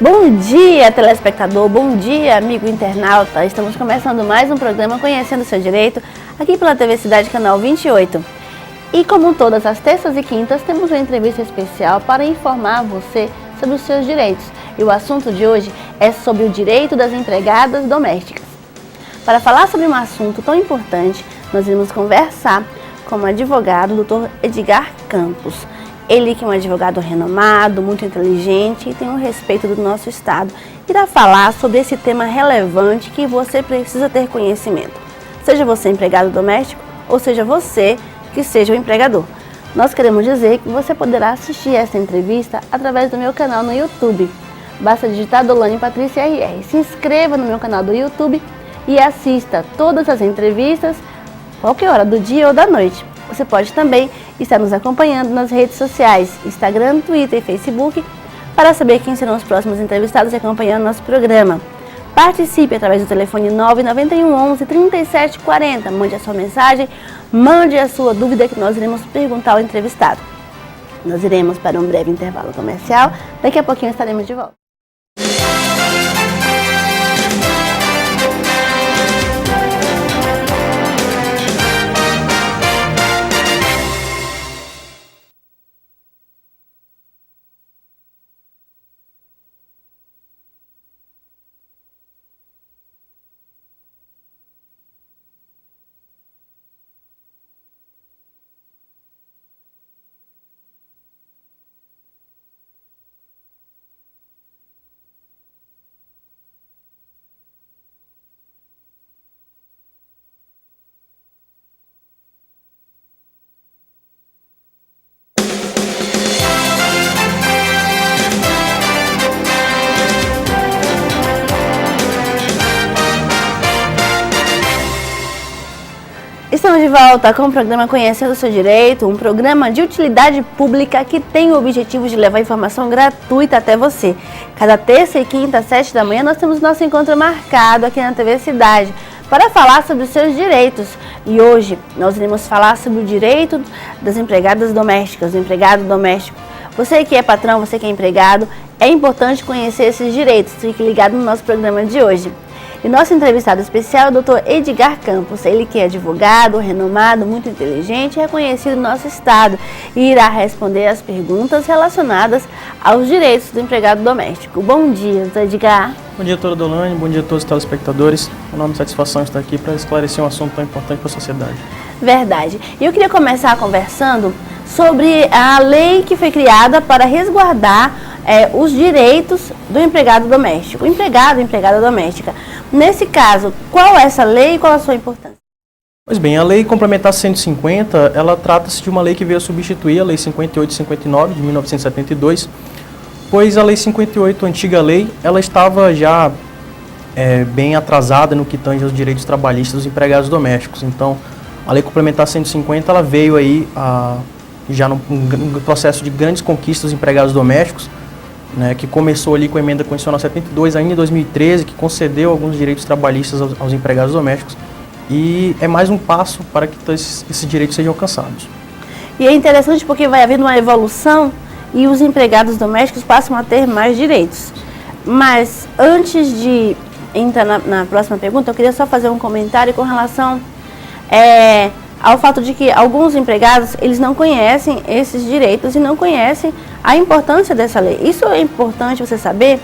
Bom dia, telespectador, bom dia, amigo internauta. Estamos começando mais um programa Conhecendo o Seu Direito, aqui pela TV Cidade, canal 28. E como todas as terças e quintas, temos uma entrevista especial para informar você sobre os seus direitos. E o assunto de hoje é sobre o direito das empregadas domésticas. Para falar sobre um assunto tão importante, nós iremos conversar com o advogado Dr. Edgar Campos. Ele que é um advogado renomado, muito inteligente e tem um respeito do nosso estado, irá falar sobre esse tema relevante que você precisa ter conhecimento. Seja você empregado doméstico ou seja você que seja o empregador. Nós queremos dizer que você poderá assistir essa entrevista através do meu canal no YouTube. Basta digitar Dolane Patrícia RR. Se inscreva no meu canal do YouTube e assista todas as entrevistas, qualquer hora do dia ou da noite. Você pode também estar nos acompanhando nas redes sociais, Instagram, Twitter e Facebook, para saber quem serão os próximos entrevistados e acompanhando nosso programa. Participe através do telefone 991 11 37 40. Mande a sua mensagem, mande a sua dúvida que nós iremos perguntar ao entrevistado. Nós iremos para um breve intervalo comercial, daqui a pouquinho estaremos de volta. Estamos de volta com o programa Conhecendo o Seu Direito, um programa de utilidade pública que tem o objetivo de levar informação gratuita até você. Cada terça e quinta, às 7 da manhã, nós temos nosso encontro marcado aqui na TV Cidade para falar sobre os seus direitos. E hoje nós iremos falar sobre o direito das empregadas domésticas, do empregado doméstico. Você que é patrão, você que é empregado, é importante conhecer esses direitos. Fique ligado no nosso programa de hoje. E nosso entrevistado especial é o Dr. Edgar Campos, ele que é advogado, renomado, muito inteligente e reconhecido no nosso estado e irá responder as perguntas relacionadas aos direitos do empregado doméstico. Bom dia, Dr. Edgar. Bom dia, doutora Dolane, bom dia a todos os telespectadores. É uma enorme satisfação estar aqui para esclarecer um assunto tão importante para a sociedade. Verdade. E eu queria começar conversando sobre a lei que foi criada para resguardar os direitos do empregado doméstico, o empregado e empregada doméstica. Nesse caso, qual é essa lei e qual a sua importância? Pois bem, a Lei Complementar 150, ela trata-se de uma lei que veio a substituir a Lei 58 e 59 de 1972, pois a Lei 58, a antiga lei, ela estava já bem atrasada no que tange aos direitos trabalhistas dos empregados domésticos. Então, a Lei Complementar 150, ela veio aí já num processo de grandes conquistas dos empregados domésticos, né, que começou ali com a Emenda Constitucional 72, ainda em 2013, que concedeu alguns direitos trabalhistas aos empregados domésticos, e é mais um passo para que esses direitos sejam alcançados. E é interessante porque vai havendo uma evolução e os empregados domésticos passam a ter mais direitos. Mas antes de entrar na próxima pergunta, eu queria só fazer um comentário com relação ao fato de que alguns empregados, eles não conhecem esses direitos e não conhecem a importância dessa lei. Isso é importante você saber,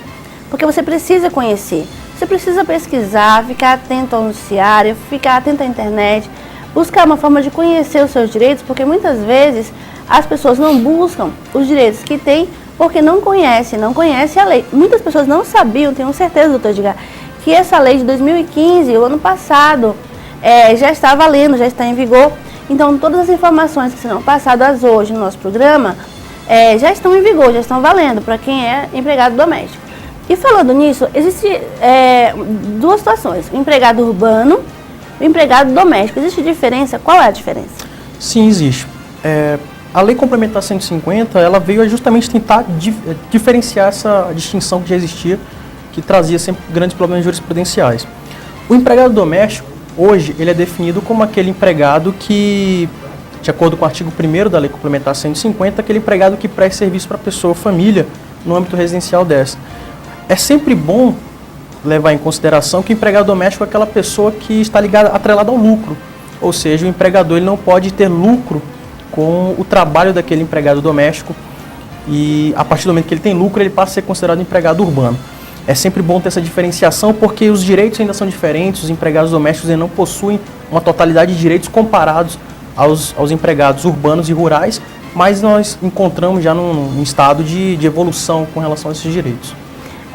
porque você precisa conhecer. Você precisa pesquisar, ficar atento ao noticiário, ficar atento à internet, buscar uma forma de conhecer os seus direitos, porque muitas vezes as pessoas não buscam os direitos que têm porque não conhecem a lei. Muitas pessoas não sabiam, tenho certeza, doutor Edgar, que essa lei de 2015, o ano passado, já está valendo, já está em vigor. Então, todas as informações que serão passadas hoje no nosso programa já estão em vigor, já estão valendo para quem é empregado doméstico. E falando nisso, existem duas situações, o empregado urbano e o empregado doméstico. Existe diferença? Qual é a diferença? Sim, existe. A Lei Complementar 150, ela veio a justamente tentar diferenciar essa distinção que já existia, que trazia sempre grandes problemas jurisprudenciais. O empregado doméstico, hoje, ele é definido como aquele empregado que, de acordo com o artigo 1º da Lei Complementar 150, aquele empregado que presta serviço para a pessoa ou família no âmbito residencial dessa. é sempre bom levar em consideração que o empregado doméstico é aquela pessoa que está atrelada ao lucro. Ou seja, o empregador ele não pode ter lucro com o trabalho daquele empregado doméstico e a partir do momento que ele tem lucro, ele passa a ser considerado empregado urbano. É sempre bom ter essa diferenciação porque os direitos ainda são diferentes, os empregados domésticos ainda não possuem uma totalidade de direitos comparados aos empregados urbanos e rurais, mas nós encontramos já num estado de evolução com relação a esses direitos.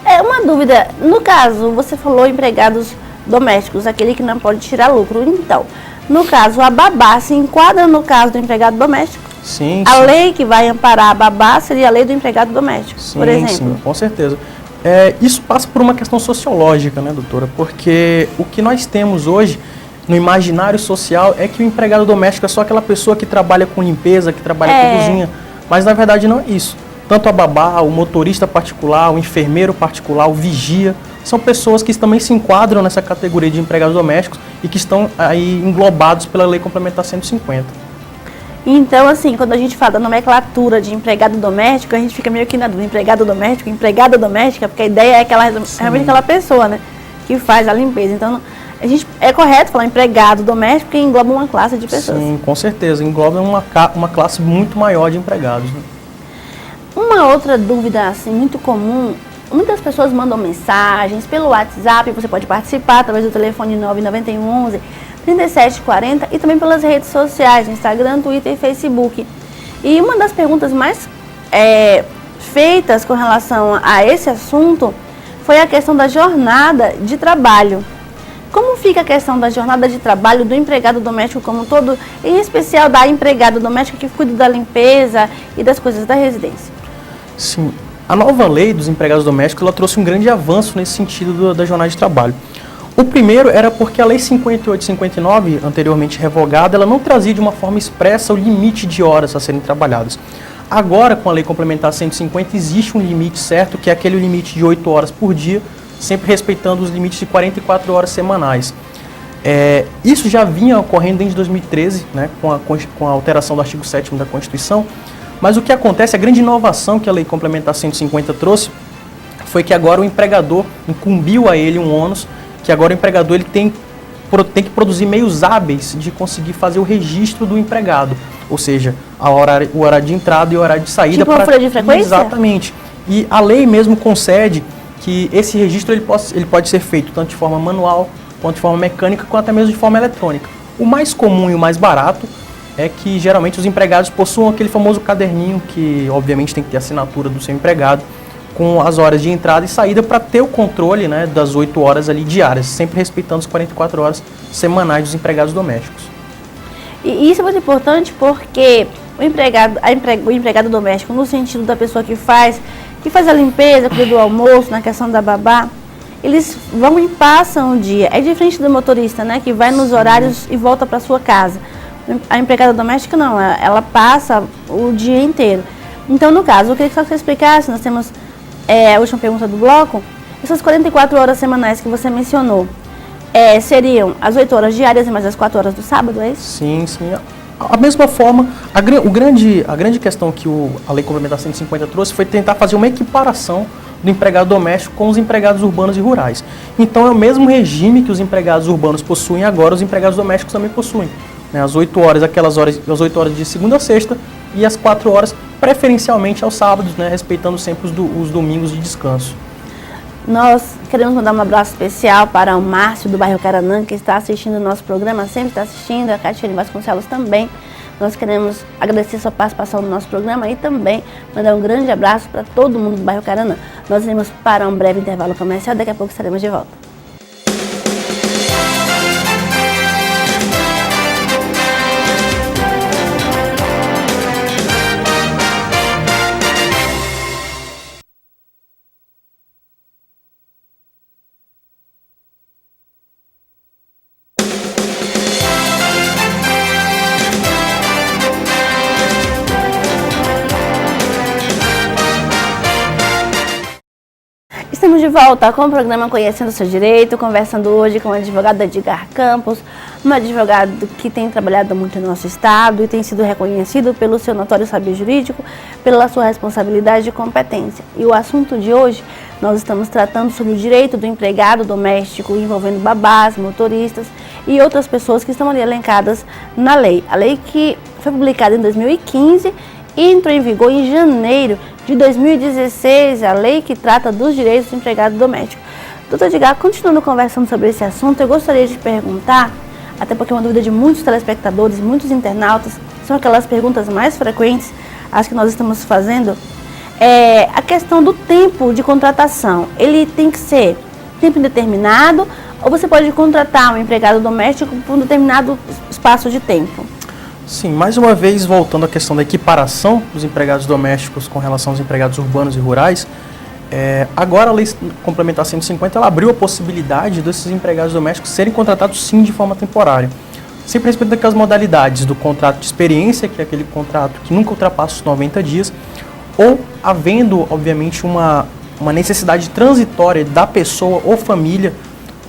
É uma dúvida, no caso, você falou empregados domésticos, aquele que não pode tirar lucro, então, no caso, a babá se enquadra no caso do empregado doméstico? Sim, a sim. lei que vai amparar a babá seria a lei do empregado doméstico, Sim, por exemplo? Sim, com certeza. Isso passa por uma questão sociológica, né, doutora? Porque o que nós temos hoje no imaginário social é que o empregado doméstico é só aquela pessoa que trabalha com limpeza, que trabalha com cozinha. Mas na verdade não é isso. Tanto a babá, o motorista particular, o enfermeiro particular, o vigia, são pessoas que também se enquadram nessa categoria de empregados domésticos e que estão aí englobados pela Lei Complementar 150. Então, assim, quando a gente fala da nomenclatura de empregado doméstico, a gente fica meio que na dúvida, empregado doméstico, empregada doméstica, porque a ideia é realmente aquela pessoa, né, que faz a limpeza. Então, é correto falar empregado doméstico, porque engloba uma classe de pessoas. Sim, com certeza, engloba uma classe muito maior de empregados, né? Uma outra dúvida, assim, muito comum, muitas pessoas mandam mensagens pelo WhatsApp, você pode participar através do telefone 99111 3740 e também pelas redes sociais, Instagram, Twitter e Facebook. E uma das perguntas mais feitas com relação a esse assunto foi a questão da jornada de trabalho. Como fica a questão da jornada de trabalho do empregado doméstico como um todo, em especial da empregada doméstica que cuida da limpeza e das coisas da residência? Sim, a nova lei dos empregados domésticos ela trouxe um grande avanço nesse sentido da jornada de trabalho. O primeiro era porque a Lei 58/59, anteriormente revogada, ela não trazia de uma forma expressa o limite de horas a serem trabalhadas. Agora, com a Lei Complementar 150, existe um limite certo, que é aquele limite de 8 horas por dia, sempre respeitando os limites de 44 horas semanais. Isso já vinha ocorrendo desde 2013, né, com a alteração do artigo 7º da Constituição, mas o que acontece, a grande inovação que a Lei Complementar 150 trouxe, foi que agora o empregador incumbiu a ele um ônus, que agora o empregador ele tem que produzir meios hábeis de conseguir fazer o registro do empregado, ou seja, o horário de entrada e o horário de saída. Tipo uma folha de frequência? Exatamente. E a lei mesmo concede que esse registro ele pode ser feito tanto de forma manual, quanto de forma mecânica, quanto até mesmo de forma eletrônica. O mais comum e o mais barato é que geralmente os empregados possuam aquele famoso caderninho que obviamente tem que ter a assinatura do seu empregado, com as horas de entrada e saída para ter o controle, né, das 8 horas ali diárias, sempre respeitando as 44 horas semanais dos empregados domésticos. E isso é muito importante porque o empregado doméstico, no sentido da pessoa que faz a limpeza, cuida do almoço, na questão da babá, eles vão e passam o dia. É diferente do motorista, né, que vai nos horários e volta para sua casa. A empregada doméstica não, ela passa o dia inteiro. Então, no caso, eu queria que você explicasse, nós temos a última pergunta do bloco, essas 44 horas semanais que você mencionou, seriam as 8 horas diárias e mais as 4 horas do sábado, é isso? Sim, sim. A mesma forma, a grande questão que a Lei Complementar 150 trouxe foi tentar fazer uma equiparação do empregado doméstico com os empregados urbanos e rurais. Então é o mesmo regime que os empregados urbanos possuem agora, os empregados domésticos também possuem. Né? As 8 horas, as 8 horas de segunda a sexta e as 4 horas preferencialmente aos sábados, né? Respeitando sempre os domingos de descanso. Nós queremos mandar um abraço especial para o Márcio do bairro Caranã, que está assistindo o nosso programa, sempre está assistindo, a Catiane Vasconcelos também. Nós queremos agradecer a sua participação no nosso programa e também mandar um grande abraço para todo mundo do bairro Caranã. Nós iremos para um breve intervalo comercial, daqui a pouco estaremos de volta. Estamos de volta com o programa Conhecendo o Seu Direito, conversando hoje com o advogado Edgar Campos, um advogado que tem trabalhado muito no nosso estado e tem sido reconhecido pelo seu notório saber jurídico, pela sua responsabilidade e competência. E o assunto de hoje, nós estamos tratando sobre o direito do empregado doméstico, envolvendo babás, motoristas e outras pessoas que estão ali elencadas na lei. A lei que foi publicada em 2015 e entrou em vigor em janeiro de 2016, a lei que trata dos direitos do empregado doméstico. Doutor Edgar, continuando conversando sobre esse assunto, eu gostaria de perguntar, até porque é uma dúvida de muitos telespectadores, muitos internautas, são aquelas perguntas mais frequentes, as que nós estamos fazendo, a questão do tempo de contratação. Ele tem que ser tempo indeterminado ou você pode contratar um empregado doméstico por um determinado espaço de tempo? Sim, mais uma vez voltando à questão da equiparação dos empregados domésticos com relação aos empregados urbanos e rurais, agora a Lei Complementar 150 ela abriu a possibilidade desses empregados domésticos serem contratados sim de forma temporária, sempre respeitando aquelas modalidades do contrato de experiência, que é aquele contrato que nunca ultrapassa os 90 dias, ou havendo, obviamente, uma necessidade transitória da pessoa ou família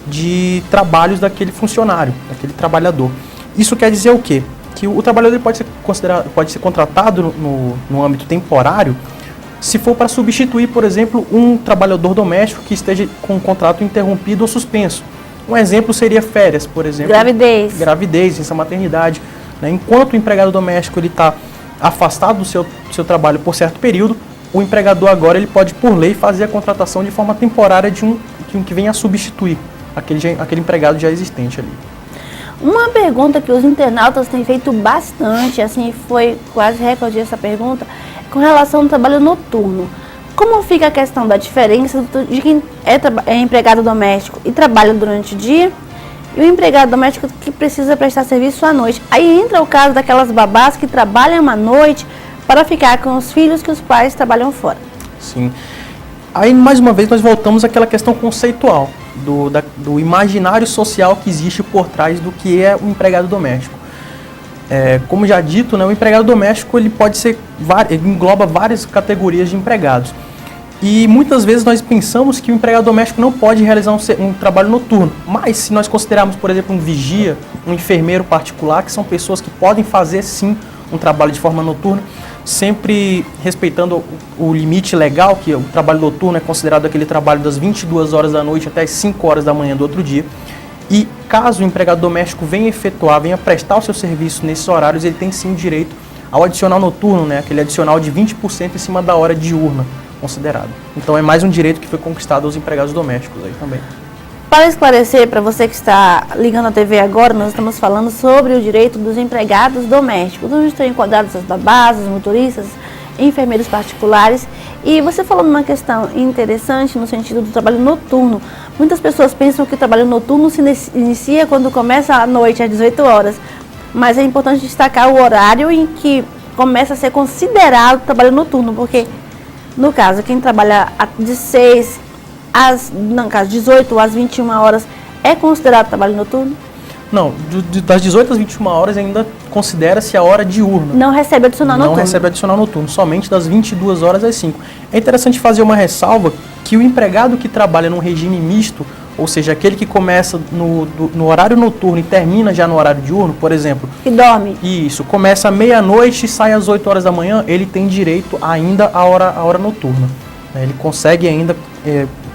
de trabalhos daquele funcionário, daquele trabalhador. Isso quer dizer o quê? Que o trabalhador pode ser contratado no âmbito temporário se for para substituir, por exemplo, um trabalhador doméstico que esteja com o contrato interrompido ou suspenso. Um exemplo seria férias, por exemplo. Gravidez, licença maternidade. Né? Enquanto o empregado doméstico está afastado do seu trabalho por certo período, o empregador agora ele pode, por lei, fazer a contratação de forma temporária de um que venha a substituir aquele empregado já existente ali. Uma pergunta que os internautas têm feito bastante, assim, foi quase recorde essa pergunta, com relação ao trabalho noturno. Como fica a questão da diferença de quem é empregado doméstico e trabalha durante o dia e o empregado doméstico que precisa prestar serviço à noite? Aí entra o caso daquelas babás que trabalham à noite para ficar com os filhos que os pais trabalham fora. Sim. Aí, mais uma vez, nós voltamos àquela questão conceitual do imaginário social que existe por trás do que é o empregado doméstico. Como já dito, né, o empregado doméstico ele engloba várias categorias de empregados. E muitas vezes nós pensamos que o empregado doméstico não pode realizar um trabalho noturno. Mas se nós considerarmos, por exemplo, um vigia, um enfermeiro particular, que são pessoas que podem fazer sim um trabalho de forma noturna, sempre respeitando o limite legal, que o trabalho noturno é considerado aquele trabalho das 22 horas da noite até as 5 horas da manhã do outro dia. E caso o empregado doméstico venha prestar o seu serviço nesses horários, ele tem sim direito ao adicional noturno, né, aquele adicional de 20% em cima da hora diurna considerado. Então é mais um direito que foi conquistado aos empregados domésticos aí também. Para esclarecer, para você que está ligando a TV agora, nós estamos falando sobre o direito dos empregados domésticos, onde estão enquadrados as babás, os motoristas, enfermeiros particulares. E você falou numa questão interessante no sentido do trabalho noturno. Muitas pessoas pensam que o trabalho noturno se inicia quando começa à noite, às 18 horas. Mas é importante destacar o horário em que começa a ser considerado trabalho noturno, porque, no caso, quem trabalha de 18 às 21 horas é considerado trabalho noturno? Não, das 18 às 21 horas ainda considera-se a hora diurna. Não recebe adicional noturno? Não recebe adicional noturno, somente das 22 horas às 5. É interessante fazer uma ressalva que o empregado que trabalha num regime misto, ou seja, aquele que começa no horário noturno e termina já no horário diurno, por exemplo... Que dorme. Isso, começa à meia-noite e sai às 8 horas da manhã, ele tem direito ainda à hora noturna. Ele consegue ainda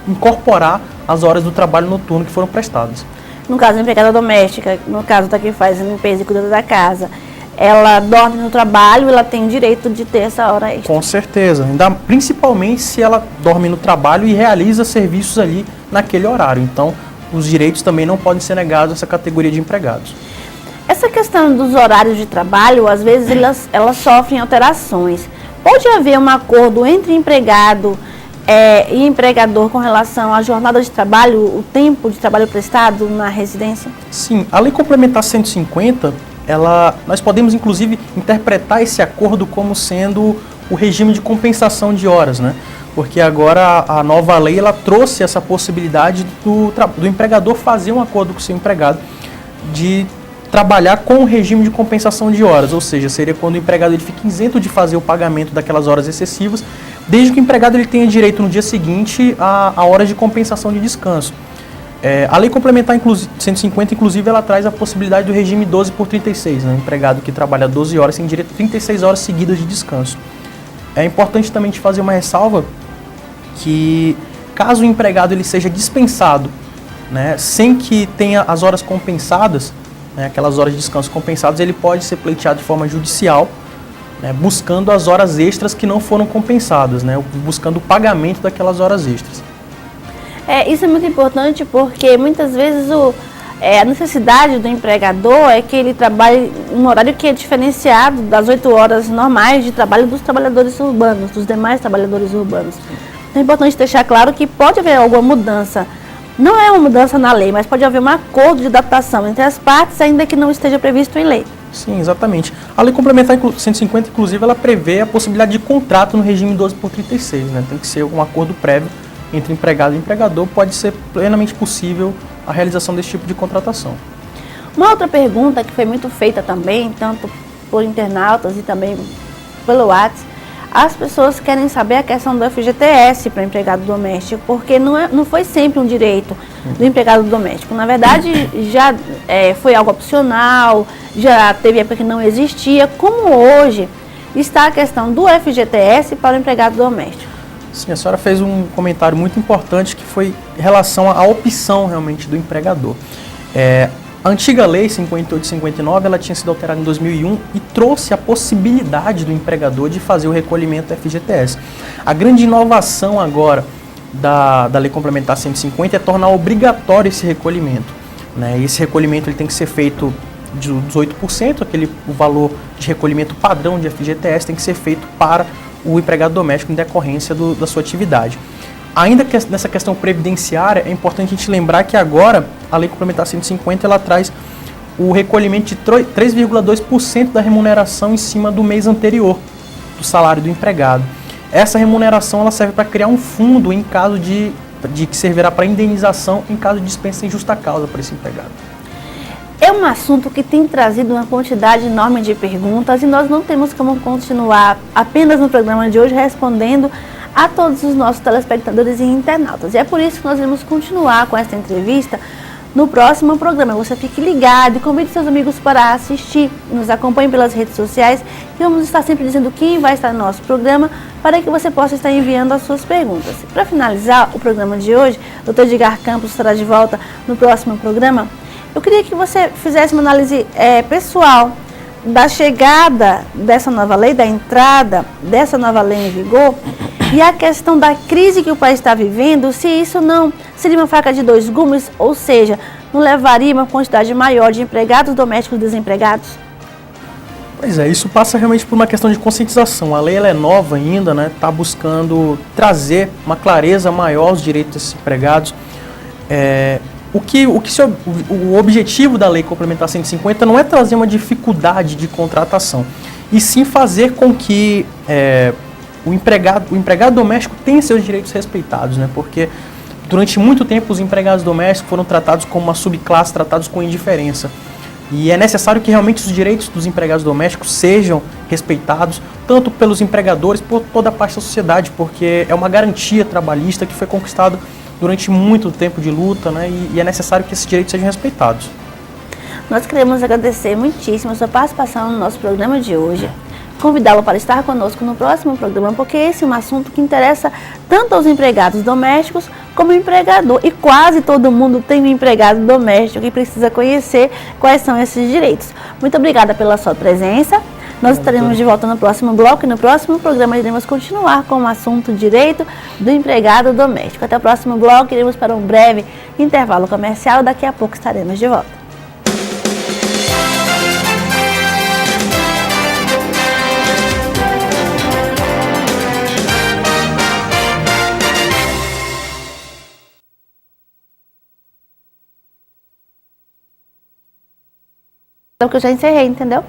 incorporar as horas do trabalho noturno que foram prestadas. No caso, a empregada doméstica, no caso da que faz a limpeza e cuida da casa, ela dorme no trabalho, ela tem direito de ter essa hora extra. Com certeza, principalmente se ela dorme no trabalho e realiza serviços ali naquele horário. Então, os direitos também não podem ser negados a essa categoria de empregados. Essa questão dos horários de trabalho, às vezes elas sofrem alterações. Pode haver um acordo entre empregado e empregador com relação à jornada de trabalho, o tempo de trabalho prestado na residência? Sim, a Lei Complementar 150, nós podemos inclusive interpretar esse acordo como sendo o regime de compensação de horas, né? Porque agora a nova lei ela trouxe essa possibilidade do empregador fazer um acordo com o seu empregado de trabalhar com o regime de compensação de horas, ou seja, seria quando o empregado ele fica isento de fazer o pagamento daquelas horas excessivas, desde que o empregado ele tenha direito no dia seguinte a horas de compensação de descanso. A Lei Complementar 150, inclusive, ela traz a possibilidade do regime 12 por 36, né? O empregado que trabalha 12 horas tem direito a 36 horas seguidas de descanso. É importante também te fazer uma ressalva que, caso o empregado ele seja dispensado, né, sem que tenha as horas compensadas, né, aquelas horas de descanso compensadas, ele pode ser pleiteado de forma judicial, né, buscando as horas extras que não foram compensadas, né, buscando o pagamento daquelas horas extras. Isso é muito importante porque muitas vezes a necessidade do empregador é que ele trabalhe um horário que é diferenciado das 8 horas normais de trabalho dos trabalhadores urbanos, dos demais trabalhadores urbanos. É importante deixar claro que pode haver alguma mudança. Não é uma mudança na lei, mas pode haver um acordo de adaptação entre as partes, ainda que não esteja previsto em lei. Sim, exatamente. A Lei Complementar 150, inclusive, ela prevê a possibilidade de contrato no regime 12 por 36, né? Tem que ser um acordo prévio entre empregado e empregador, pode ser plenamente possível a realização desse tipo de contratação. Uma outra pergunta que foi muito feita também, tanto por internautas e também pelo WhatsApp, as pessoas querem saber a questão do FGTS para o empregado doméstico, porque não foi sempre um direito do empregado doméstico. Na verdade, já foi algo opcional, já teve época que não existia. Como hoje está a questão do FGTS para o empregado doméstico? Sim, a senhora fez um comentário muito importante que foi em relação à opção realmente do empregador. A antiga lei 58/59, ela tinha sido alterada em 2001 e trouxe a possibilidade do empregador de fazer o recolhimento do FGTS. A grande inovação agora da Lei Complementar 150 é tornar obrigatório esse recolhimento, né? E esse recolhimento ele tem que ser feito de 18%, o valor de recolhimento padrão de FGTS tem que ser feito para o empregado doméstico em decorrência da sua atividade. Ainda que nessa questão previdenciária, é importante a gente lembrar que agora a Lei Complementar 150 ela traz o recolhimento de 3,2% da remuneração em cima do mês anterior do salário do empregado. Essa remuneração ela serve para criar um fundo em caso de que servirá para indenização em caso de dispensa em justa causa para esse empregado. É um assunto que tem trazido uma quantidade enorme de perguntas e nós não temos como continuar apenas no programa de hoje respondendo a todos os nossos telespectadores e internautas. E é por isso que nós vamos continuar com essa entrevista no próximo programa. Você fique ligado e convide seus amigos para assistir. Nos acompanhe pelas redes sociais e vamos estar sempre dizendo quem vai estar no nosso programa para que você possa estar enviando as suas perguntas. Para finalizar o programa de hoje, o Dr. Edgar Campos estará de volta no próximo programa. Eu queria que você fizesse uma análise pessoal da chegada dessa nova lei, da entrada dessa nova lei em vigor e a questão da crise que o país está vivendo, se isso não seria uma faca de dois gumes, ou seja, não levaria uma quantidade maior de empregados domésticos desempregados? Pois é, isso passa realmente por uma questão de conscientização. A lei ela é nova ainda, né? Está buscando trazer uma clareza maior aos direitos desses empregados. O objetivo da Lei Complementar 150 não é trazer uma dificuldade de contratação, e sim fazer com que o empregado doméstico tenha seus direitos respeitados, né? Porque durante muito tempo os empregados domésticos foram tratados como uma subclasse, tratados com indiferença. E é necessário que realmente os direitos dos empregados domésticos sejam respeitados, tanto pelos empregadores, por toda a parte da sociedade, porque é uma garantia trabalhista que foi conquistada durante muito tempo de luta, né? E é necessário que esses direitos sejam respeitados. Nós queremos agradecer muitíssimo a sua participação no nosso programa de hoje, convidá-lo para estar conosco no próximo programa, porque esse é um assunto que interessa tanto aos empregados domésticos como ao empregador, e quase todo mundo tem um empregado doméstico e precisa conhecer quais são esses direitos. Muito obrigada pela sua presença. Nós estaremos de volta no próximo bloco e no próximo programa iremos continuar com o assunto direito do empregado doméstico. Até o próximo bloco, iremos para um breve intervalo comercial, daqui a pouco estaremos de volta. Porque eu já encerrei, entendeu?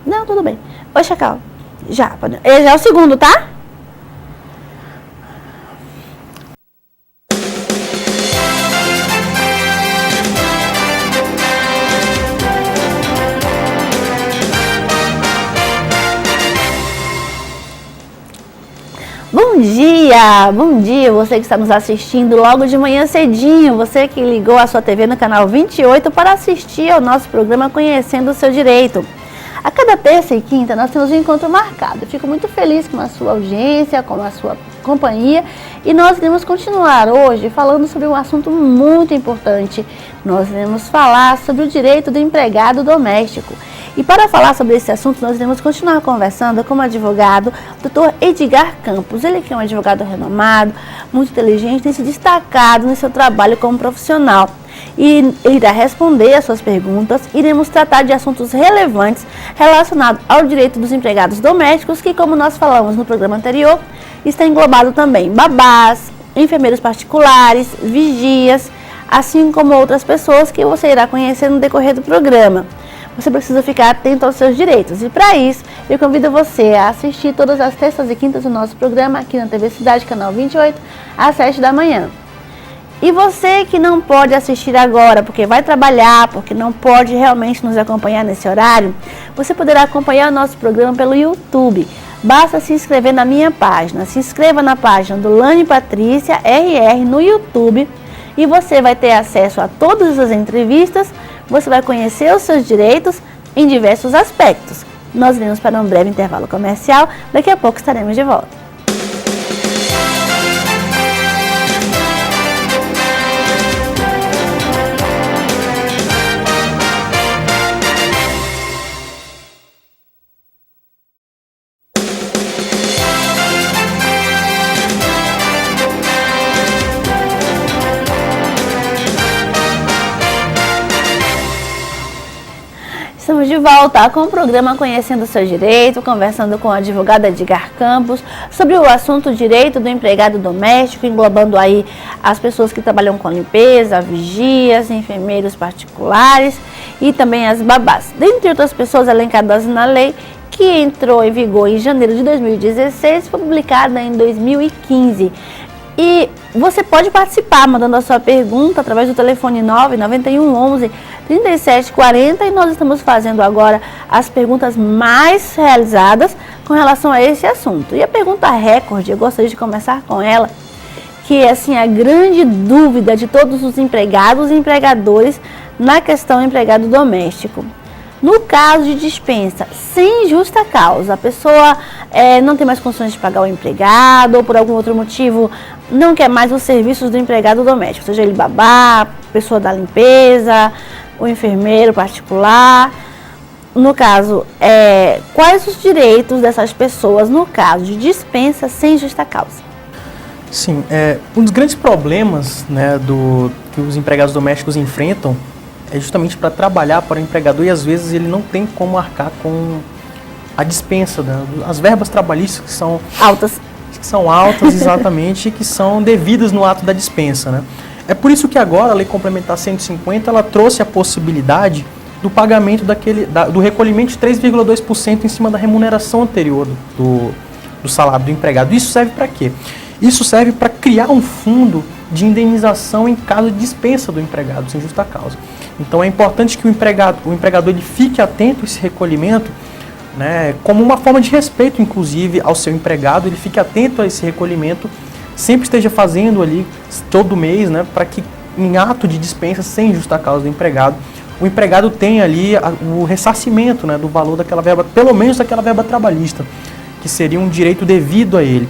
Não, tudo bem. Vou checar. Já, ele já é o segundo, tá? Bom dia, você que está nos assistindo logo de manhã cedinho, você que ligou a sua TV no canal 28 para assistir ao nosso programa Conhecendo o Seu Direito. A cada terça e quinta nós temos um encontro marcado. Eu fico muito feliz com a sua audiência, com a sua companhia, e nós iremos continuar hoje falando sobre um assunto muito importante. Nós iremos falar sobre o direito do empregado doméstico. E para falar sobre esse assunto, nós iremos continuar conversando com o advogado Dr. Edgar Campos. Ele que é um advogado renomado, muito inteligente, tem se destacado no seu trabalho como profissional. E ele irá responder às suas perguntas. Iremos tratar de assuntos relevantes relacionados ao direito dos empregados domésticos, que, como nós falamos no programa anterior, está englobado também babás, enfermeiros particulares, vigias, assim como outras pessoas que você irá conhecer no decorrer do programa. Você precisa ficar atento aos seus direitos. E para isso, eu convido você a assistir todas as terças e quintas do nosso programa aqui na TV Cidade, canal 28, às 7 da manhã. E você que não pode assistir agora, porque vai trabalhar, porque não pode realmente nos acompanhar nesse horário, você poderá acompanhar o nosso programa pelo YouTube. Basta se inscrever na minha página. Se inscreva na página do Lane Patrícia RR no YouTube e você vai ter acesso a todas as entrevistas. Você vai conhecer os seus direitos em diversos aspectos. Nós iremos para um breve intervalo comercial. Daqui a pouco estaremos de volta. Estamos de volta com o programa Conhecendo o Seu Direito, conversando com o advogado Edgar Campos sobre o assunto direito do empregado doméstico, englobando aí as pessoas que trabalham com limpeza, vigias, enfermeiros particulares e também as babás. Dentre outras pessoas elencadas na lei, que entrou em vigor em janeiro de 2016, foi publicada em 2015. E você pode participar mandando a sua pergunta através do telefone 991 11 3740, e nós estamos fazendo agora as perguntas mais realizadas com relação a esse assunto. E a pergunta recorde, eu gostaria de começar com ela, que é assim, a grande dúvida de todos os empregados e empregadores na questão empregado doméstico. No caso de dispensa sem justa causa, a pessoa não tem mais condições de pagar o empregado ou por algum outro motivo não quer mais os serviços do empregado doméstico, seja ele babá, pessoa da limpeza, o enfermeiro particular. No caso, quais os direitos dessas pessoas no caso de dispensa sem justa causa? Sim, um dos grandes problemas, né, que os empregados domésticos enfrentam é justamente para trabalhar para o empregador, e às vezes ele não tem como arcar com a dispensa, né, as verbas trabalhistas que são altas exatamente, e que são devidas no ato da dispensa, né? É por isso que agora a Lei Complementar 150 ela trouxe a possibilidade do pagamento do recolhimento de 3,2% em cima da remuneração anterior do salário do empregado. Isso serve para quê? Isso serve para criar um fundo de indenização em caso de dispensa do empregado sem justa causa. Então é importante que o empregador ele fique atento a esse recolhimento, né, como uma forma de respeito, inclusive, ao seu empregado. Ele fique atento a esse recolhimento, sempre esteja fazendo ali todo mês, né, para que em ato de dispensa sem justa causa do empregado, o empregado tenha ali o ressarcimento, né, do valor daquela verba, pelo menos daquela verba trabalhista, que seria um direito devido a ele.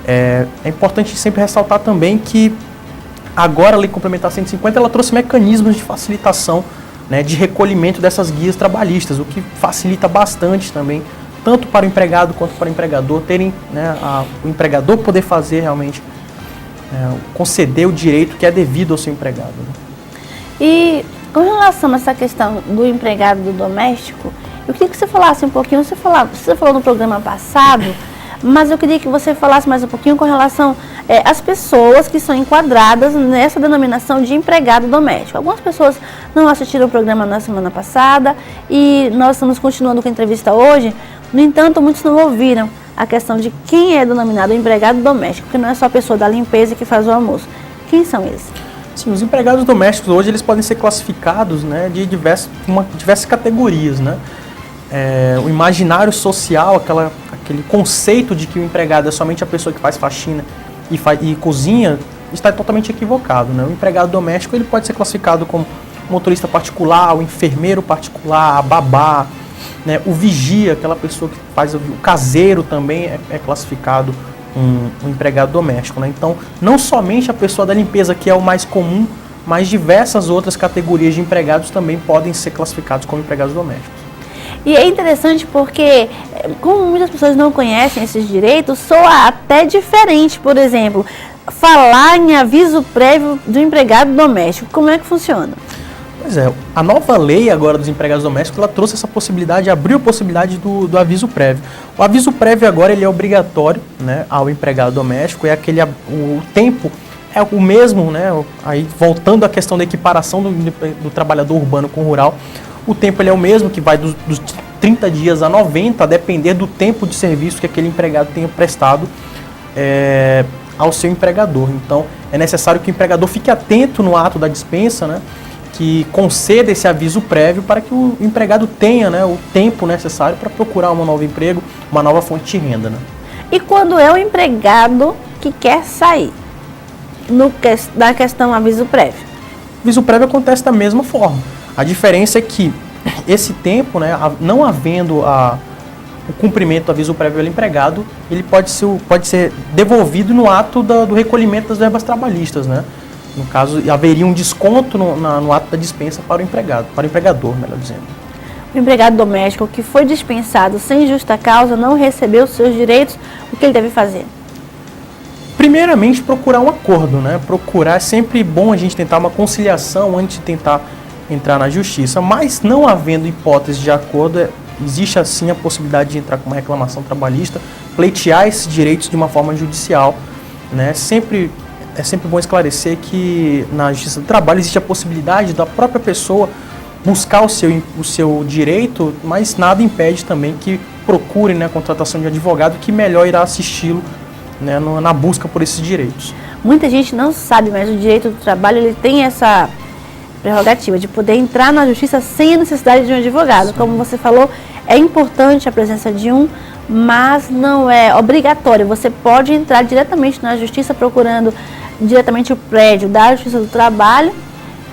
É importante sempre ressaltar também que agora a Lei Complementar 150 ela trouxe mecanismos de facilitação, né, de recolhimento dessas guias trabalhistas, o que facilita bastante também, tanto para o empregado quanto para o empregador, terem, né, o empregador poder fazer realmente, conceder o direito que é devido ao seu empregado. Né? E com relação a essa questão do empregado do doméstico, eu queria que você falasse um pouquinho, você falou no programa passado, mas eu queria que você falasse mais um pouquinho com relação às pessoas que são enquadradas nessa denominação de empregado doméstico. Algumas pessoas não assistiram o programa na semana passada e nós estamos continuando com a entrevista hoje. No entanto, muitos não ouviram a questão de quem é denominado empregado doméstico, porque não é só a pessoa da limpeza que faz o almoço. Quem são eles? Sim, os empregados domésticos hoje eles podem ser classificados, né, de diversas categorias, né? o imaginário social, aquele conceito de que o empregado é somente a pessoa que faz faxina e cozinha, está totalmente equivocado, né? O empregado doméstico ele pode ser classificado como motorista particular, o enfermeiro particular, a babá, né? O vigia, aquela pessoa que faz o caseiro também é classificado um empregado doméstico, né? Então, não somente a pessoa da limpeza, que é o mais comum, mas diversas outras categorias de empregados também podem ser classificados como empregados domésticos. E é interessante porque, como muitas pessoas não conhecem esses direitos, soa até diferente. Por exemplo, falar em aviso prévio do empregado doméstico. Como é que funciona? Pois é, a nova lei agora dos empregados domésticos, ela trouxe essa possibilidade, abriu a possibilidade do aviso prévio. O aviso prévio agora ele é obrigatório, né, ao empregado doméstico, o tempo é o mesmo, né, aí voltando à questão da equiparação do trabalhador urbano com o rural, o tempo ele é o mesmo, que vai dos 30 dias a 90, a depender do tempo de serviço que aquele empregado tenha prestado ao seu empregador. Então, é necessário que o empregador fique atento no ato da dispensa, né, que conceda esse aviso prévio para que o empregado tenha, né, o tempo necessário para procurar um novo emprego, uma nova fonte de renda, né. E quando é o empregado que quer sair, da questão aviso prévio? O aviso prévio acontece da mesma forma. A diferença é que esse tempo, né, não havendo o cumprimento do aviso prévio ao empregado, ele pode ser devolvido no ato do recolhimento das verbas trabalhistas, né? No caso, haveria um desconto no ato da dispensa para o empregador, melhor dizendo. O empregado doméstico que foi dispensado sem justa causa, não recebeu seus direitos, o que ele deve fazer? Primeiramente, procurar um acordo, né? É sempre bom a gente tentar uma conciliação antes de tentar entrar na justiça, mas não havendo hipótese de acordo, existe assim a possibilidade de entrar com uma reclamação trabalhista, pleitear esses direitos de uma forma judicial, né? É sempre bom esclarecer que na Justiça do Trabalho existe a possibilidade da própria pessoa buscar o seu direito, mas nada impede também que procure, né, a contratação de um advogado que melhor irá assisti-lo, né, na busca por esses direitos. Muita gente não sabe, mas o direito do trabalho ele tem essa prerrogativa de poder entrar na justiça sem a necessidade de um advogado. Sim. Como você falou, é importante a presença de um, mas não é obrigatório. Você pode entrar diretamente na justiça procurando diretamente o prédio da Justiça do Trabalho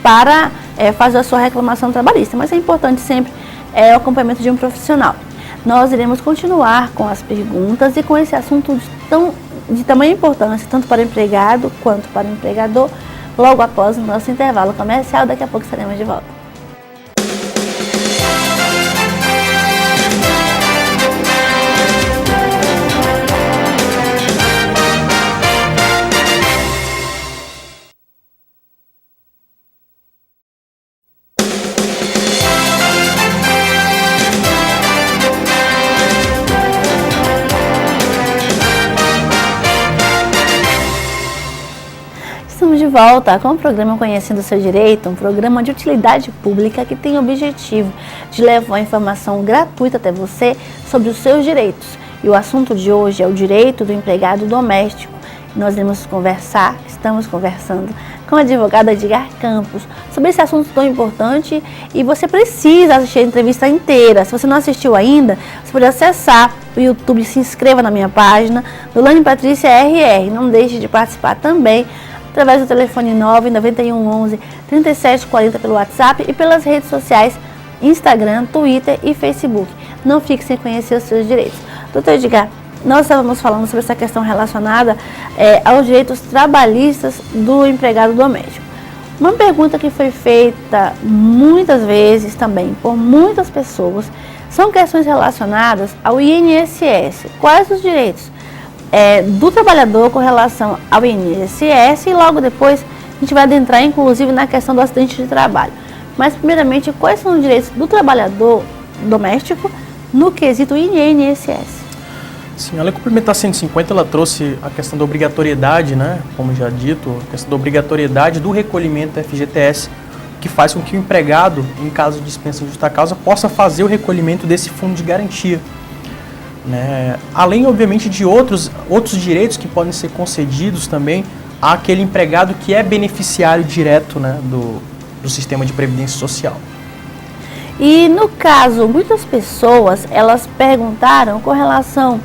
para fazer a sua reclamação trabalhista. Mas é importante sempre o acompanhamento de um profissional. Nós iremos continuar com as perguntas e com esse assunto de tamanha importância, tanto para o empregado quanto para o empregador, logo após o nosso intervalo comercial. Daqui a pouco estaremos de volta. Estamos de volta com o programa Conhecendo o Seu Direito, um programa de utilidade pública que tem o objetivo de levar a informação gratuita até você sobre os seus direitos. E o assunto de hoje é o direito do empregado doméstico. Nós estamos conversando com a advogada Edgar Campos sobre esse assunto tão importante e você precisa assistir a entrevista inteira. Se você não assistiu ainda, você pode acessar o YouTube, se inscreva na minha página, Nolane Patrícia RR. Não deixe de participar também através do telefone 99111 3740 pelo WhatsApp e pelas redes sociais Instagram, Twitter e Facebook. Não fique sem conhecer os seus direitos. Doutor Edgar, nós estávamos falando sobre essa questão relacionada aos direitos trabalhistas do empregado doméstico. Uma pergunta que foi feita muitas vezes também por muitas pessoas são questões relacionadas ao INSS. Quais os direitos do trabalhador com relação ao INSS e logo depois a gente vai adentrar inclusive na questão do acidente de trabalho. Mas primeiramente, quais são os direitos do trabalhador doméstico no quesito INSS? Sim, a Lei Complementar 150 ela trouxe a questão da obrigatoriedade, né, como já dito, a questão da obrigatoriedade do recolhimento FGTS, que faz com que o empregado, em caso de dispensa de justa causa, possa fazer o recolhimento desse fundo de garantia. Né? Além, obviamente, de outros direitos que podem ser concedidos também àquele empregado que é beneficiário direto, né, do sistema de previdência social. E no caso, muitas pessoas, elas perguntaram com relação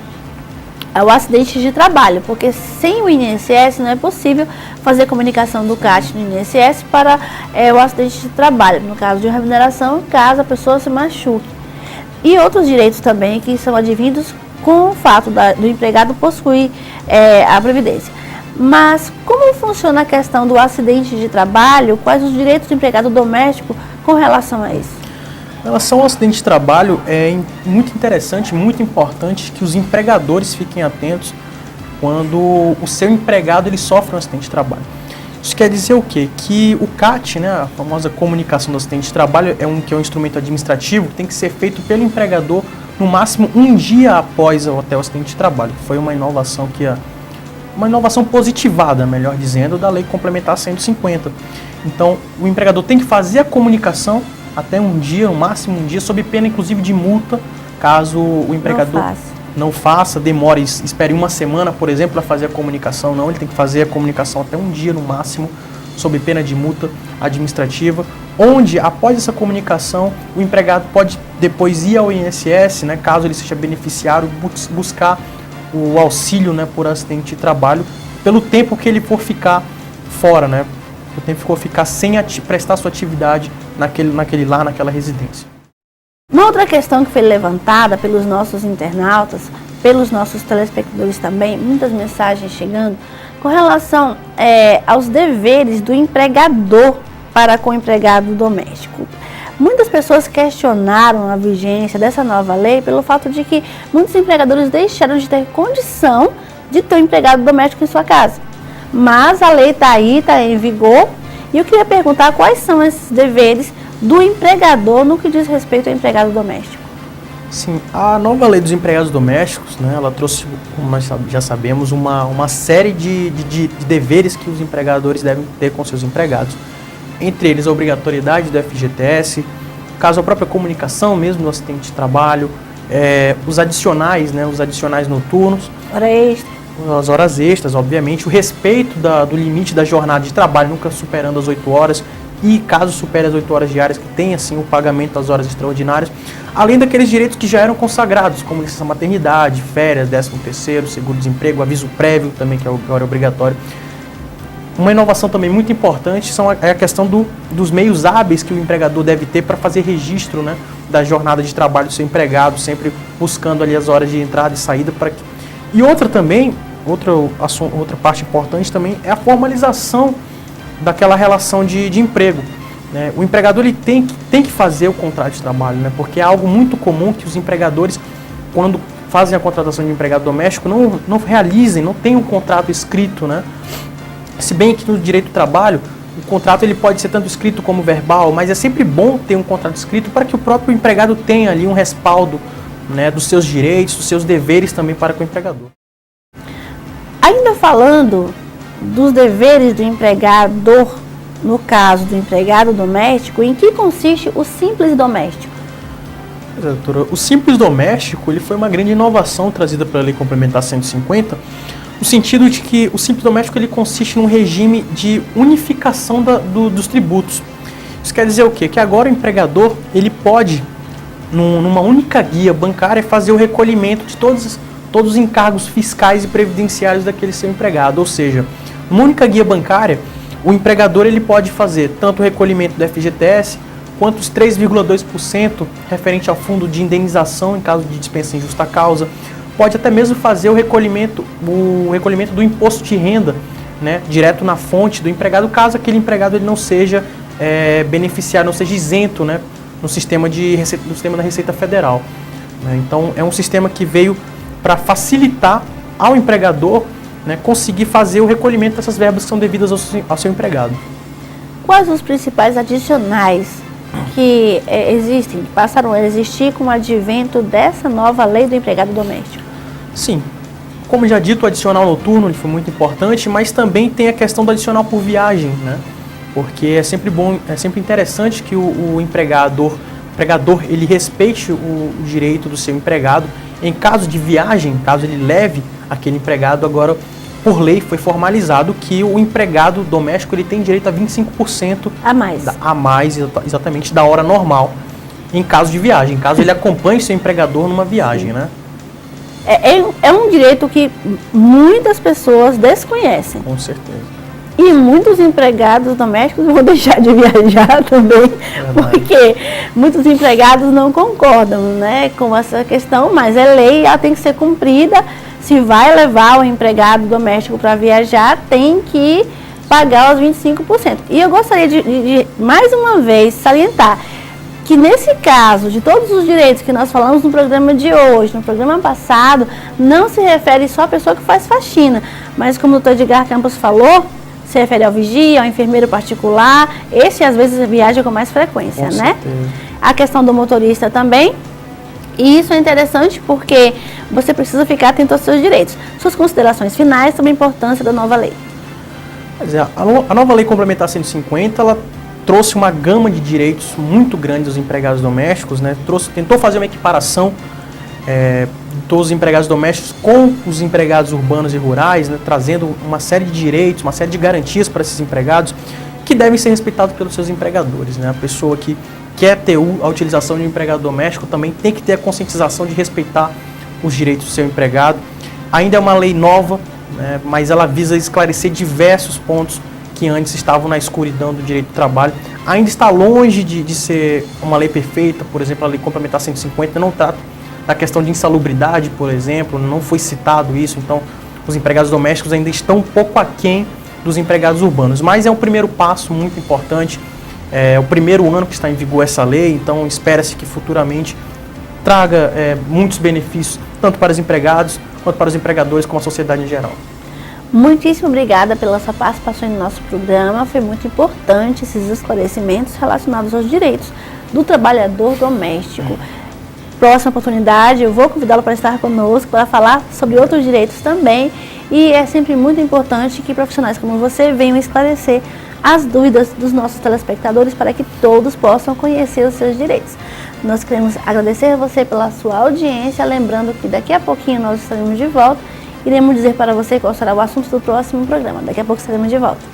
ao acidente de trabalho, porque sem o INSS não é possível fazer comunicação do CAT no INSS para o acidente de trabalho, no caso de remuneração, caso a pessoa se machuque. E outros direitos também que são advindos com o fato do empregado possuir a Previdência. Mas como funciona a questão do acidente de trabalho? Quais os direitos do empregado doméstico com relação a isso? Em relação ao acidente de trabalho, é muito interessante, muito importante que os empregadores fiquem atentos quando o seu empregado ele sofre um acidente de trabalho. Isso quer dizer o quê? Que o CAT, né, a famosa comunicação do acidente de trabalho, que é um instrumento administrativo, tem que ser feito pelo empregador no máximo um dia após até o acidente de trabalho. Foi uma inovação uma inovação positivada, melhor dizendo, da Lei Complementar 150. Então, o empregador tem que fazer a comunicação até um dia, no máximo um dia, sob pena inclusive de multa, caso o empregador não faça, demore, espere uma semana, por exemplo, para fazer a comunicação. Não, ele tem que fazer a comunicação até um dia no máximo, sob pena de multa administrativa, onde, após essa comunicação, o empregado pode depois ir ao INSS, né, caso ele seja beneficiário, buscar o auxílio, né, por acidente de trabalho, pelo tempo que ele for ficar fora, né, o tempo que for ficar sem prestar sua atividade naquela residência. Uma outra questão que foi levantada pelos nossos internautas, pelos nossos telespectadores também, muitas mensagens chegando, com relação aos deveres do empregador para com o empregado doméstico. Muitas pessoas questionaram a vigência dessa nova lei pelo fato de que muitos empregadores deixaram de ter condição de ter um empregado doméstico em sua casa. Mas a lei está aí, está em vigor, e eu queria perguntar quais são esses deveres do empregador no que diz respeito ao empregado doméstico. Sim, a nova lei dos empregados domésticos, né, ela trouxe, como nós já sabemos, uma série de deveres que os empregadores devem ter com seus empregados. Entre eles a obrigatoriedade do FGTS, caso a própria comunicação mesmo do acidente de trabalho, os adicionais, né, os adicionais noturnos, as horas extras, obviamente, o respeito do limite da jornada de trabalho, nunca superando as 8 horas, e caso supere as 8 horas diárias, que tem assim o pagamento das horas extraordinárias, além daqueles direitos que já eram consagrados, como licença maternidade, férias, 13º, seguro-desemprego, aviso prévio também, que agora é obrigatório. Uma inovação também muito importante é a questão dos meios hábeis que o empregador deve ter para fazer registro, né, da jornada de trabalho do seu empregado, sempre buscando ali as horas de entrada e saída. E outra parte importante também é a formalização daquela relação de emprego, né? O empregador ele tem que fazer o contrato de trabalho, né, porque é algo muito comum que os empregadores, quando fazem a contratação de empregado doméstico, não realizem, não tenham um contrato escrito, né? Se bem que no direito do trabalho, o contrato ele pode ser tanto escrito como verbal, mas é sempre bom ter um contrato escrito para que o próprio empregado tenha ali um respaldo, né, dos seus direitos, dos seus deveres também para com o empregador. Ainda falando dos deveres do empregador, no caso do empregado doméstico, em que consiste o simples doméstico? Doutora, o simples doméstico ele foi uma grande inovação trazida pela Lei Complementar 150, no sentido de que o simples doméstico ele consiste num regime de unificação dos tributos. Isso quer dizer o quê? Que agora o empregador ele pode, numa única guia bancária, fazer o recolhimento de todos os encargos fiscais e previdenciários daquele seu empregado. Ou seja, numa única guia bancária, o empregador ele pode fazer tanto o recolhimento do FGTS, quanto os 3,2% referente ao fundo de indenização em caso de dispensa em justa causa. Pode até mesmo fazer o recolhimento do imposto de renda, né, direto na fonte do empregado, caso aquele empregado ele não seja beneficiário, não seja isento, né, no sistema da Receita Federal. Né. Então, é um sistema que veio para facilitar ao empregador, né, conseguir fazer o recolhimento dessas verbas que são devidas ao seu empregado. Quais os principais adicionais que existem, que passaram a existir com o advento dessa nova lei do empregado doméstico? Sim, como já dito, o adicional noturno ele foi muito importante, mas também tem a questão do adicional por viagem, né? Porque é sempre bom, é sempre interessante que o empregador ele respeite o direito do seu empregado. Em caso de viagem, caso ele leve aquele empregado, agora por lei foi formalizado que o empregado doméstico ele tem direito a 25% a mais, exatamente, da hora normal. em caso de viagem, caso ele acompanhe seu empregador numa viagem, né? É um direito que muitas pessoas desconhecem. Com certeza. E muitos empregados domésticos vão deixar de viajar também, porque muitos empregados não concordam, né, com essa questão, mas é lei, ela tem que ser cumprida. Se vai levar o empregado doméstico para viajar, tem que pagar os 25%. E eu gostaria de mais uma vez salientar que nesse caso, de todos os direitos que nós falamos no programa de hoje, no programa passado, não se refere só à pessoa que faz faxina, mas como o Dr. Edgar Campos falou, se refere ao vigia, ao enfermeiro particular, esse às vezes viaja com mais frequência, com né? certeza. A questão do motorista também, e isso é interessante porque você precisa ficar atento aos seus direitos. Suas considerações finais sobre a importância da nova lei. Pois é, a nova Lei Complementar 150, ela trouxe uma gama de direitos muito grande aos empregados domésticos, né? Tentou fazer uma equiparação dos empregados domésticos com os empregados urbanos e rurais, né? Trazendo uma série de direitos, uma série de garantias para esses empregados que devem ser respeitados pelos seus empregadores, né? A pessoa que quer ter a utilização de um empregado doméstico também tem que ter a conscientização de respeitar os direitos do seu empregado. Ainda é uma lei nova, né? Mas ela visa esclarecer diversos pontos que antes estavam na escuridão do direito do trabalho. Ainda está longe de ser uma lei perfeita. Por exemplo, a Lei Complementar 150 não trata da questão de insalubridade, por exemplo, não foi citado isso, então os empregados domésticos ainda estão um pouco aquém dos empregados urbanos, mas é um primeiro passo muito importante, é o primeiro ano que está em vigor essa lei, então espera-se que futuramente traga muitos benefícios, tanto para os empregados, quanto para os empregadores, como a sociedade em geral. Muitíssimo obrigada pela sua participação no nosso programa, foi muito importante esses esclarecimentos relacionados aos direitos do trabalhador doméstico. Próxima oportunidade, eu vou convidá-lo para estar conosco, para falar sobre outros direitos também. E é sempre muito importante que profissionais como você venham esclarecer as dúvidas dos nossos telespectadores para que todos possam conhecer os seus direitos. Nós queremos agradecer a você pela sua audiência, lembrando que daqui a pouquinho nós estaremos de volta. Iremos dizer para você qual será o assunto do próximo programa. Daqui a pouco estaremos de volta.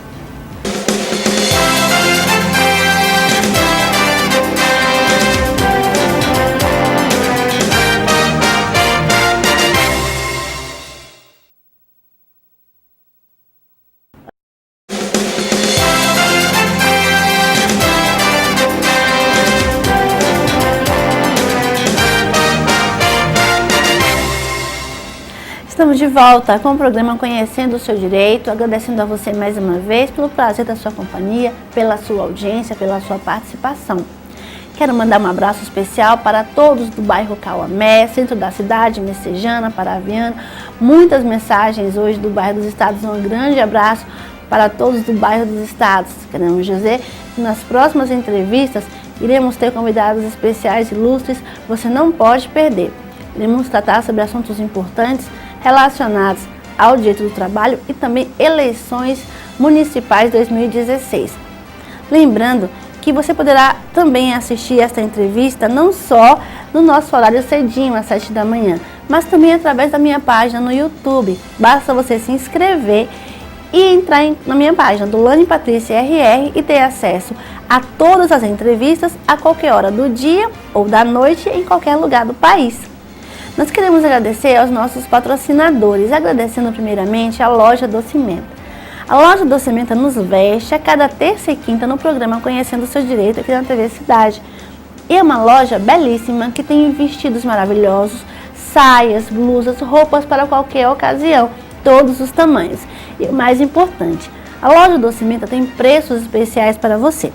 Estamos de volta com o programa Conhecendo o Seu Direito, agradecendo a você mais uma vez pelo prazer da sua companhia, pela sua audiência, pela sua participação. Quero mandar um abraço especial para todos do bairro Cauamé, centro da cidade, Messejana, Paraviana. Muitas mensagens hoje do bairro dos Estados, um grande abraço para todos do bairro dos Estados. Queremos dizer que nas próximas entrevistas iremos ter convidados especiais ilustres, você não pode perder. Iremos tratar sobre assuntos importantes relacionados ao direito do trabalho e também eleições municipais 2016. Lembrando que você poderá também assistir esta entrevista não só no nosso horário cedinho, às 7 da manhã, mas também através da minha página no YouTube. Basta você se inscrever e entrar na minha página do Lani Patrícia RR e ter acesso a todas as entrevistas a qualquer hora do dia ou da noite em qualquer lugar do país. Nós queremos agradecer aos nossos patrocinadores, agradecendo primeiramente a Loja do Cimenta. A Loja do Cimenta nos veste a cada terça e quinta no programa Conhecendo o Seu Direito aqui na TV Cidade. E é uma loja belíssima que tem vestidos maravilhosos, saias, blusas, roupas para qualquer ocasião, todos os tamanhos. E o mais importante, a Loja do Cimenta tem preços especiais para você.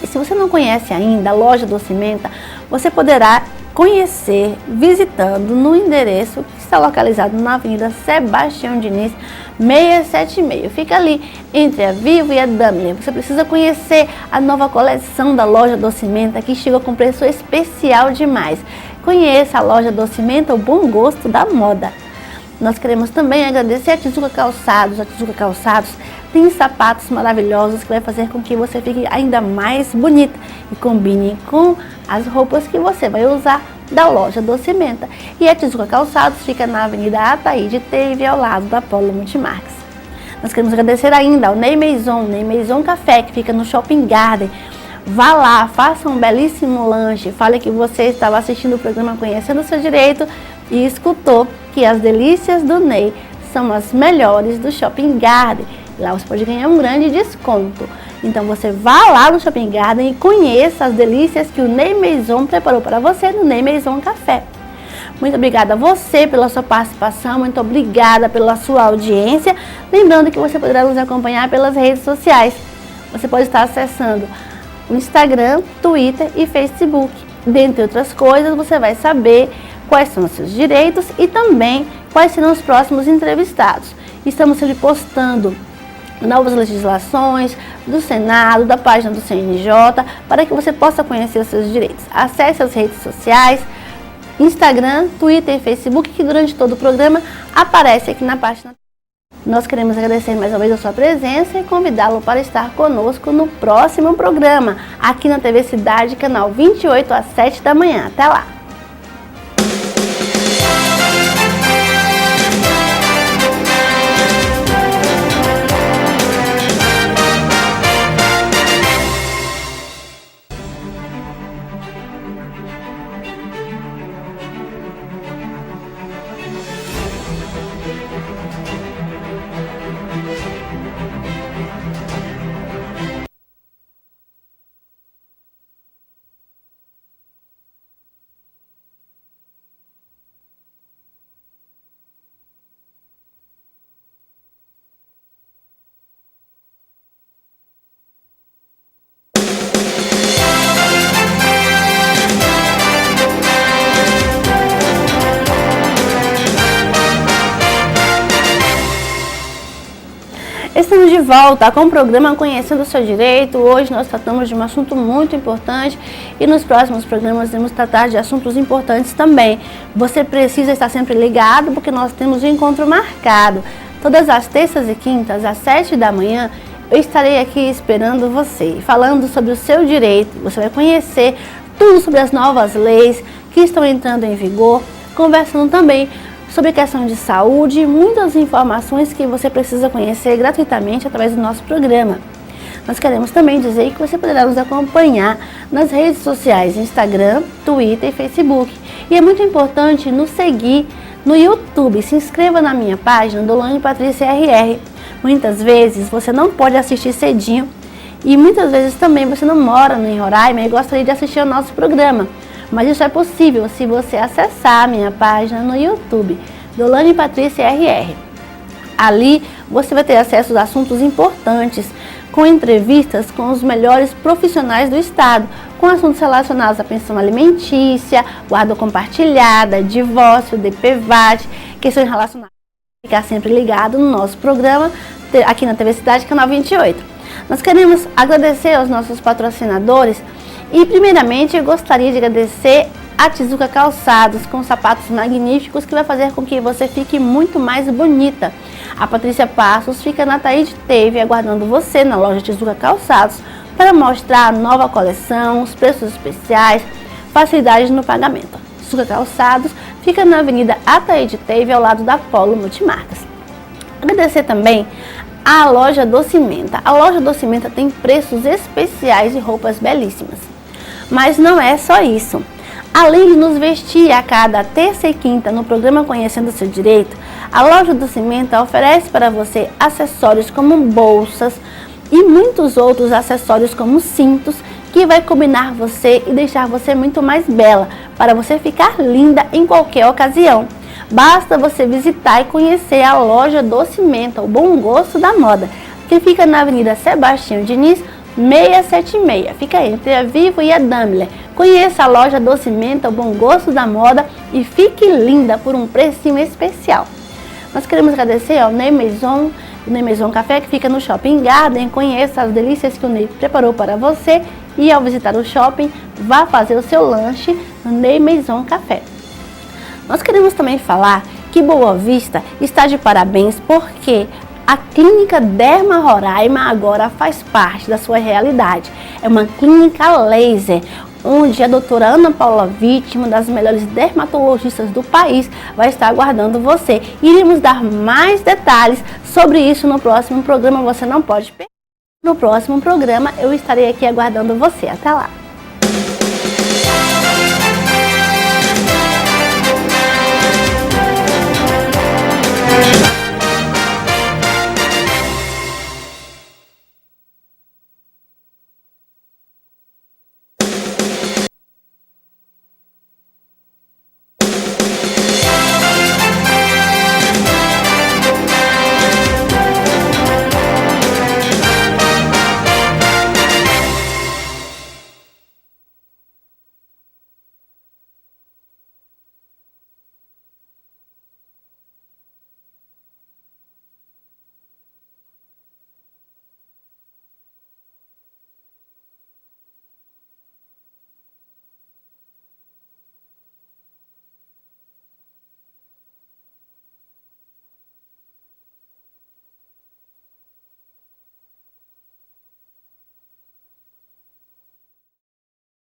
E se você não conhece ainda a Loja do Cimenta, você poderá conhecer visitando no endereço que está localizado na Avenida Sebastião Diniz, 676. Fica ali entre a Vivo e a Daimler. Você precisa conhecer a nova coleção da Loja do Cimenta, que chegou com preço especial demais. Conheça a Loja do Cimenta, o bom gosto da moda. Nós queremos também agradecer a Tijuca Calçados. A Tijuca Calçados tem sapatos maravilhosos que vai fazer com que você fique ainda mais bonita e combine com as roupas que você vai usar da Loja do Cimenta. E a Tijuca Calçados fica na Avenida Ataíde Teve, ao lado da Polo Multimarcas. Nós queremos agradecer ainda ao Ney Maison Café, que fica no Shopping Garden. vá lá, faça um belíssimo lanche, fale que você estava assistindo o programa Conhecendo o Seu Direito e escutou que as delícias do Ney são as melhores do Shopping Garden. Lá você pode ganhar um grande desconto. Então você vá lá no Shopping Garden e conheça as delícias que o Ney Maison preparou para você no Ney Maison Café. Muito obrigada a você pela sua participação, muito obrigada pela sua audiência. Lembrando que você poderá nos acompanhar pelas redes sociais. Você pode estar acessando o Instagram, Twitter e Facebook. Dentre outras coisas, você vai saber quais são os seus direitos e também quais serão os próximos entrevistados. Estamos sempre postando novas legislações do Senado, da página do CNJ, para que você possa conhecer os seus direitos. Acesse as redes sociais, Instagram, Twitter e Facebook, que durante todo o programa aparece aqui na página. Nós queremos agradecer mais uma vez a sua presença e convidá-lo para estar conosco no próximo programa, aqui na TV Cidade, canal 28, às 7 da manhã. Até lá! Estamos de volta com o programa Conhecendo o Seu Direito. Hoje nós tratamos de um assunto muito importante e nos próximos programas vamos tratar de assuntos importantes também. Você precisa estar sempre ligado porque nós temos um encontro marcado. Todas as terças e quintas, às 7 da manhã, eu estarei aqui esperando você, falando sobre o seu direito. Você vai conhecer tudo sobre as novas leis que estão entrando em vigor, conversando também sobre questão de saúde, muitas informações que você precisa conhecer gratuitamente através do nosso programa. Nós queremos também dizer que você poderá nos acompanhar nas redes sociais, Instagram, Twitter e Facebook. E é muito importante nos seguir no YouTube. Se inscreva na minha página, Dolane Patrícia RR. Muitas vezes você não pode assistir cedinho e muitas vezes também você não mora em Roraima e gostaria de assistir ao nosso programa. Mas isso é possível se você acessar a minha página no YouTube, Dolane Patrícia RR. Ali você vai ter acesso a assuntos importantes, com entrevistas com os melhores profissionais do Estado, com assuntos relacionados à pensão alimentícia, guarda compartilhada, divórcio, DPVAT, questões relacionadas. Ficar sempre ligado no nosso programa, aqui na TV Cidade, canal 28. Nós queremos agradecer aos nossos patrocinadores. E primeiramente eu gostaria de agradecer a Tizuca Calçados, com sapatos magníficos que vai fazer com que você fique muito mais bonita. A Patrícia Passos fica na Taíde Teve, aguardando você na loja Tizuca Calçados para mostrar a nova coleção, os preços especiais, facilidades no pagamento. Tizuca Calçados fica na Avenida Ataíde Teve, ao lado da Polo Multimarcas. Agradecer também a loja Docimenta. A loja Docimenta tem preços especiais de roupas belíssimas. Mas não é só isso. Além de nos vestir a cada terça e quinta no programa Conhecendo o Seu Direito, a loja Docimenta oferece para você acessórios como bolsas e muitos outros acessórios como cintos que vai combinar você e deixar você muito mais bela, para você ficar linda em qualquer ocasião. Basta você visitar e conhecer a loja Docimenta, o bom gosto da moda, que fica na Avenida Sebastião Diniz, 676, fica entre a Vivo e a Daimler. Conheça a loja Docimenta, o bom gosto da moda e fique linda por um precinho especial. Nós queremos agradecer ao Ney Maison, o Ney Maison Café, que fica no Shopping Garden. Conheça as delícias que o Ney preparou para você e ao visitar o shopping, vá fazer o seu lanche no Ney Maison Café. Nós queremos também falar que Boa Vista está de parabéns porque a Clínica Derma Roraima agora faz parte da sua realidade. É uma clínica laser, onde a doutora Ana Paula Witt, uma das melhores dermatologistas do país, vai estar aguardando você. Iremos dar mais detalhes sobre isso no próximo programa, você não pode perder. No próximo programa eu estarei aqui aguardando você. Até lá!